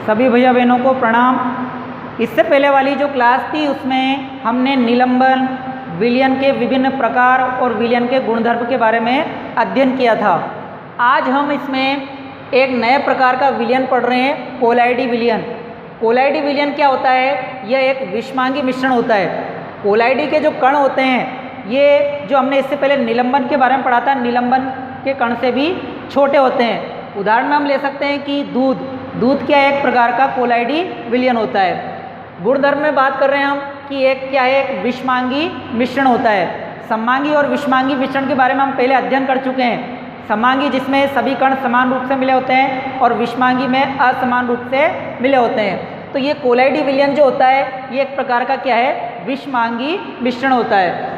सभी भैया बहनों को प्रणाम। इससे पहले वाली जो क्लास थी उसमें हमने निलंबन, विलयन के विभिन्न प्रकार और विलयन के गुणधर्म के बारे में अध्ययन किया था। आज हम इसमें एक नए प्रकार का विलयन पढ़ रहे हैं, कोलाइडी विलयन। कोलाइडी विलयन क्या होता है? यह एक विषमांगी मिश्रण होता है। कोलाइडी के जो कण होते हैं, ये जो हमने इससे पहले निलंबन के बारे में पढ़ा था, निलंबन के कण से भी छोटे होते हैं। उदाहरण में हम ले सकते हैं कि दूध क्या एक प्रकार का कोलाइडी विलयन होता है। गुणधर्म में बात कर रहे हैं हम कि एक क्या है, एक विषमांगी मिश्रण होता है। सममांगी और विषमांगी मिश्रण के बारे में हम पहले अध्ययन कर चुके हैं। सममांगी जिसमें सभी कण समान रूप से मिले होते हैं और विषमांगी में असमान रूप से मिले होते हैं। तो ये कोलाइडी विलयन जो होता है, ये एक प्रकार का क्या है, विषमांगी मिश्रण होता है।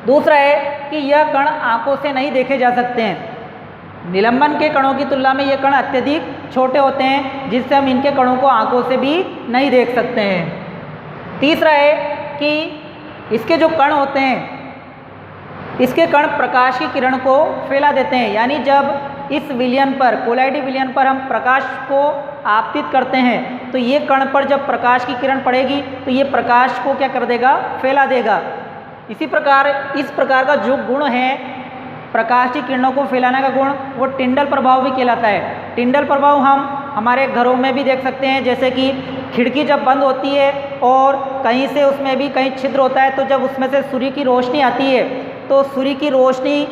दूसरा है कि यह कण आंखों से नहीं देखे जा सकते हैं। निलंबन के कणों की तुलना में ये कण अत्यधिक छोटे होते हैं, जिससे हम इनके कणों को आंखों से भी नहीं देख सकते हैं। तीसरा है कि इसके जो कण होते हैं, इसके कण प्रकाश की किरण को फैला देते हैं। यानी जब इस विलयन पर, कोलाइडी विलयन पर हम प्रकाश को आपतित करते हैं, तो ये कण पर जब प्रकाश की किरण पड़ेगी तो ये प्रकाश को क्या कर देगा, फैला देगा। इसी प्रकार इस प्रकार का जो गुण है, प्रकाश की किरणों को फैलाने का गुण, वो टिंडल प्रभाव भी कहलाता है। टिंडल प्रभाव हम हमारे घरों में भी देख सकते हैं, जैसे कि खिड़की जब बंद होती है और कहीं से उसमें भी कहीं छिद्र होता है, तो जब उसमें से सूर्य की रोशनी आती है, तो सूर्य की रोशनी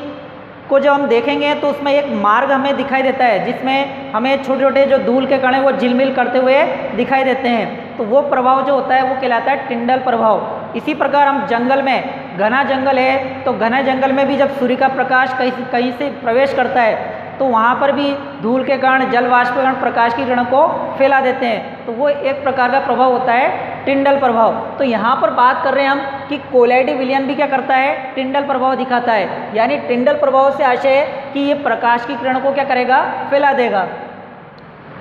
को जब हम देखेंगे तो उसमें एक मार्ग हमें दिखाई देता है, जिसमें हमें छोटे छोटे जो धूल के कण हैं वो झिलमिल करते हुए दिखाई देते हैं। तो वो प्रभाव जो होता है वो कहलाता है टिंडल प्रभाव। इसी प्रकार हम जंगल में, घना जंगल है तो घने जंगल में भी जब सूर्य का प्रकाश कहीं से प्रवेश करता है, तो वहाँ पर भी धूल के कण, जल वाष्प के कण प्रकाश की किरणों को फैला देते हैं। तो वो एक प्रकार का प्रभाव होता है टिंडल प्रभाव। तो यहाँ पर बात कर रहे हैं हम कि कोलाइडी विलयन भी क्या करता है, टिंडल प्रभाव दिखाता है। यानी टिंडल प्रभाव से आशय है कि ये प्रकाश की किरणों को क्या करेगा, फैला देगा।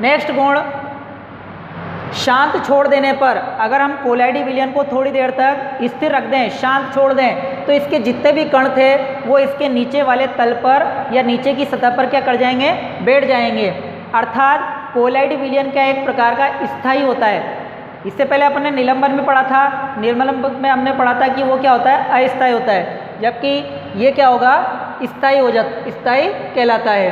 नेक्स्ट गुण, शांत छोड़ देने पर, अगर हम कोलाइडी विलयन को थोड़ी देर तक स्थिर रख दें, शांत छोड़ दें, तो इसके जितने भी कण थे वो इसके नीचे वाले तल पर या नीचे की सतह पर क्या कर जाएंगे, बैठ जाएंगे। अर्थात कोलाइडी विलयन क्या एक प्रकार का स्थायी होता है। इससे पहले अपने निलंबन में पढ़ा था, निलंबन में हमने पढ़ा था कि वो क्या होता है, अस्थायी होता है, जबकि ये क्या होगा, स्थायी कहलाता है।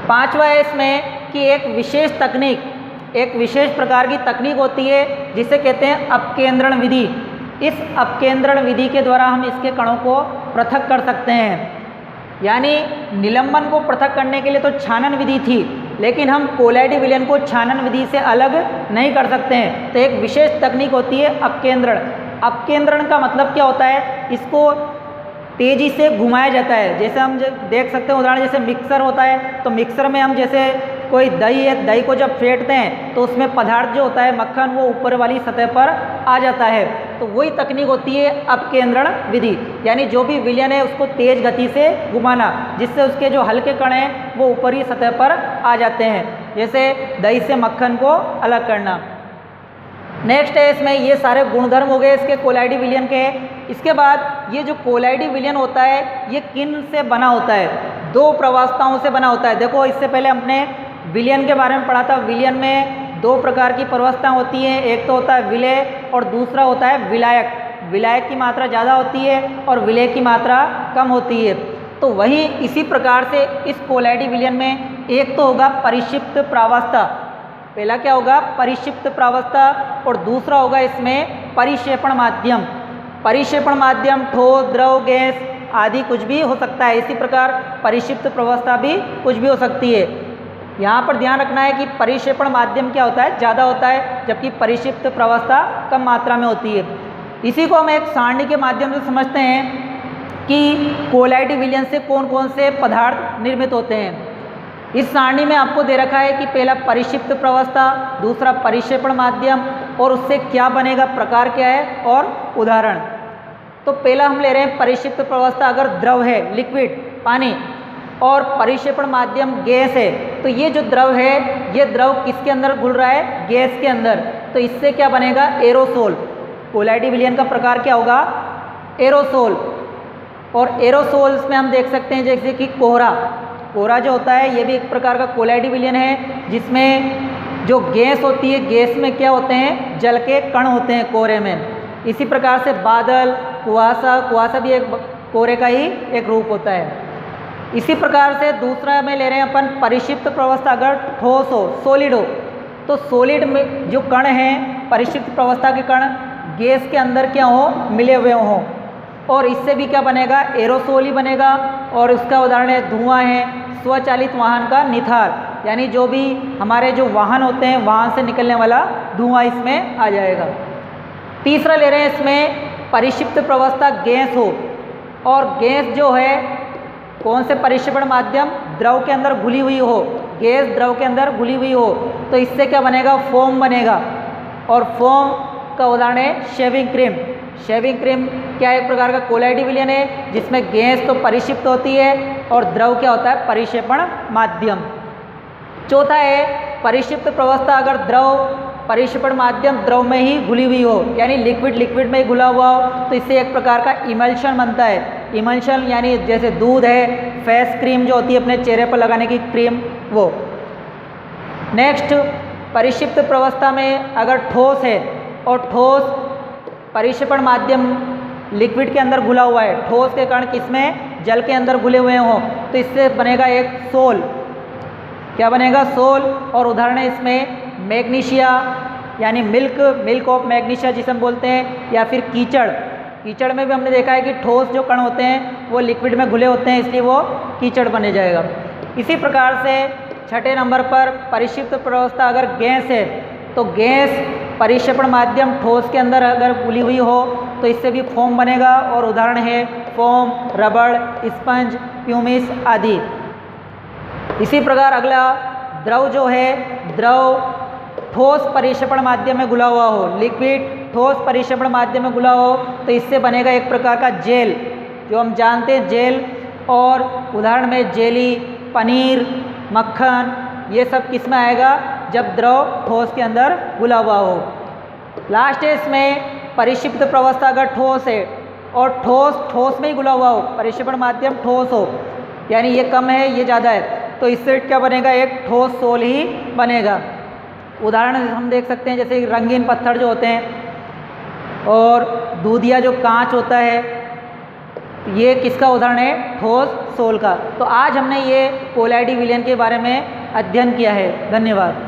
पांचवा है इसमें कि एक विशेष तकनीक, एक विशेष प्रकार की तकनीक होती है जिसे कहते हैं अपकेंद्रण विधि। इस अपकेंद्रण विधि के द्वारा हम इसके कणों को पृथक कर सकते हैं। यानी निलंबन को पृथक करने के लिए तो छानन विधि थी, लेकिन हम कोलाइडी विलयन को छानन विधि से अलग नहीं कर सकते हैं। तो एक विशेष तकनीक होती है अपकेंद्रण। अपकेंद्रण का मतलब क्या होता है, इसको तेजी से घुमाया जाता है। जैसे हम देख सकते हैं उदाहरण, जैसे मिक्सर होता है, तो मिक्सर में हम जैसे कोई दही है, दही को जब फेंटते हैं तो उसमें पदार्थ जो होता है, मक्खन, वो ऊपर वाली सतह पर आ जाता है। तो वही तकनीक होती है अपकेंद्रण विधि। यानी जो भी विलयन है उसको तेज गति से घुमाना, जिससे उसके जो हल्के कण हैं वो ऊपरी सतह पर आ जाते हैं, जैसे दही से मक्खन को अलग करना। नेक्स्ट है इसमें, ये सारे गुणधर्म हो गए इसके कोलाइडी विलयन के। इसके बाद ये जो कोलाइडी विलयन होता है, ये किन से बना होता है, दो प्रवस्थाओं से बना होता है। देखो, इससे पहले हमने विलयन के बारे में पढ़ा था। विलयन में दो प्रकार की प्रवस्था होती हैं, एक तो होता है विलय और दूसरा होता है विलायक। विलायक की मात्रा ज़्यादा होती है और विलय की मात्रा कम होती है। तो वही इसी प्रकार से इस कोलाइडी विलयन में एक तो होगा परिक्षिप्त प्रावस्था, पहला क्या होगा, परिक्षिप्त प्रावस्था, और दूसरा होगा इसमें परिक्षेपण माध्यम। परिक्षेपण माध्यम ठोस, द्रव, गैस आदि कुछ भी हो सकता है। इसी प्रकार परिक्षिप्त प्रावस्था भी कुछ भी हो सकती है। यहाँ पर ध्यान रखना है कि परिक्षेपण माध्यम क्या होता है, ज़्यादा होता है, जबकि परिक्षिप्त प्रावस्था कम मात्रा में होती है। इसी को हम एक सारणी के माध्यम से समझते हैं कि कोलाइडी विलयन से कौन कौन से पदार्थ निर्मित होते हैं। इस सारणी में आपको दे रखा है कि पहला परिक्षिप्त प्रावस्था, दूसरा परिक्षेपण माध्यम, और उससे क्या बनेगा, प्रकार क्या है और उदाहरण। तो पहला हम ले रहे हैं परिक्षिप्त प्रावस्था। अगर द्रव है, लिक्विड, पानी, और परिक्षेपण माध्यम गैस है, तो ये जो द्रव है, ये द्रव किसके अंदर घुल रहा है, गैस के अंदर। तो इससे क्या बनेगा, एरोसोल। कोलाइडी विलयन का प्रकार क्या होगा, एरोसोल। और एरोसोल्स में हम देख सकते हैं जैसे कि कोहरा, कोरा जो होता है ये भी एक प्रकार का कोलाइडी विलयन है, जिसमें जो गैस होती है, गैस में क्या होते हैं, जल के कण होते हैं कोरे में। इसी प्रकार से बादल, कुआसा, कुआसा भी एक कोरे का ही एक रूप होता है। इसी प्रकार से दूसरा में ले रहे हैं अपन परिक्षिप्त प्रवस्था। अगर ठोस हो, सॉलिड हो, तो सॉलिड में जो कण हैं, परिक्षिप्त प्रवस्था के कण गैस के अंदर क्या हो, मिले हुए हों, और इससे भी क्या बनेगा, एरोसोल ही बनेगा। और उसका उदाहरण है धुआं है, स्वचालित वाहन का निथार, यानी जो भी हमारे जो वाहन होते हैं, वाहन से निकलने वाला धुआं इसमें आ जाएगा। तीसरा ले रहे हैं इसमें परिक्षिप्त प्रवस्था गैस हो, और गैस जो है कौन से परिक्षेपण माध्यम, द्रव के अंदर घुली हुई हो, गैस द्रव के अंदर घुली हुई हो, तो इससे क्या बनेगा, फोम बनेगा। और फोम का उदाहरण है शेविंग क्रीम। शेविंग क्रीम क्या एक प्रकार का कोलाइडी विलयन है, जिसमें गैस तो परिक्षिप्त होती है और द्रव क्या होता है, परिक्षेपण माध्यम। चौथा है परिक्षिप्त प्रवस्था। अगर द्रव, परिक्षेपण माध्यम द्रव में ही घुली हुई हो, यानी लिक्विड लिक्विड में ही घुला हुआ हो, तो इससे एक प्रकार का इमल्शन बनता है। इमल्शन यानी जैसे दूध है, फेस क्रीम जो होती है अपने चेहरे पर लगाने की क्रीम, वो। नेक्स्ट, परिक्षिप्त प्रवस्था में अगर ठोस है और ठोस परिक्षेपण माध्यम लिक्विड के अंदर घुला हुआ है, ठोस के कण किसमें, जल के अंदर घुले हुए हों, तो इससे बनेगा एक सोल। क्या बनेगा, सोल। और उदाहरण है इसमें मैग्नीशिया, यानी मिल्क ऑफ मैग्नीशिया जिसे हम बोलते हैं, या फिर कीचड़। कीचड़ में भी हमने देखा है कि ठोस जो कण होते हैं वो लिक्विड में घुले होते हैं, इसलिए वो कीचड़ बने जाएगा। इसी प्रकार से छठे नंबर पर परिक्षिप्त प्रवस्था अगर गैस है, तो गैस परिक्षेपण माध्यम ठोस के अंदर अगर घुली हुई हो, तो इससे भी फोम बनेगा। और उदाहरण है फोम, रबड़, स्पंज, प्यूमिस आदि। इसी प्रकार अगला द्रव जो है, द्रव ठोस परिक्षेपण माध्यम में घुला हुआ हो, लिक्विड ठोस परिक्षेपण माध्यम में घुला हो, तो इससे बनेगा एक प्रकार का जेल, जो हम जानते हैं जेल। और उदाहरण में जेली, पनीर, मक्खन, ये सब किस में आएगा, जब द्रव ठोस के अंदर घुला हुआ हो। लास्ट है इसमें परिक्षिप्त प्रवस्था। अगर ठोस है और ठोस में ही घुला हुआ हो, परिक्षेपण माध्यम ठोस हो, यानी ये कम है ये ज़्यादा है, तो इससे क्या बनेगा, एक ठोस सोल ही बनेगा। उदाहरण हम देख सकते हैं जैसे रंगीन पत्थर जो होते हैं, और दूधिया जो कांच होता है, ये किसका उदाहरण है, ठोस सोल का। तो आज हमने ये कोलाइडी विलयन के बारे में अध्ययन किया है। धन्यवाद।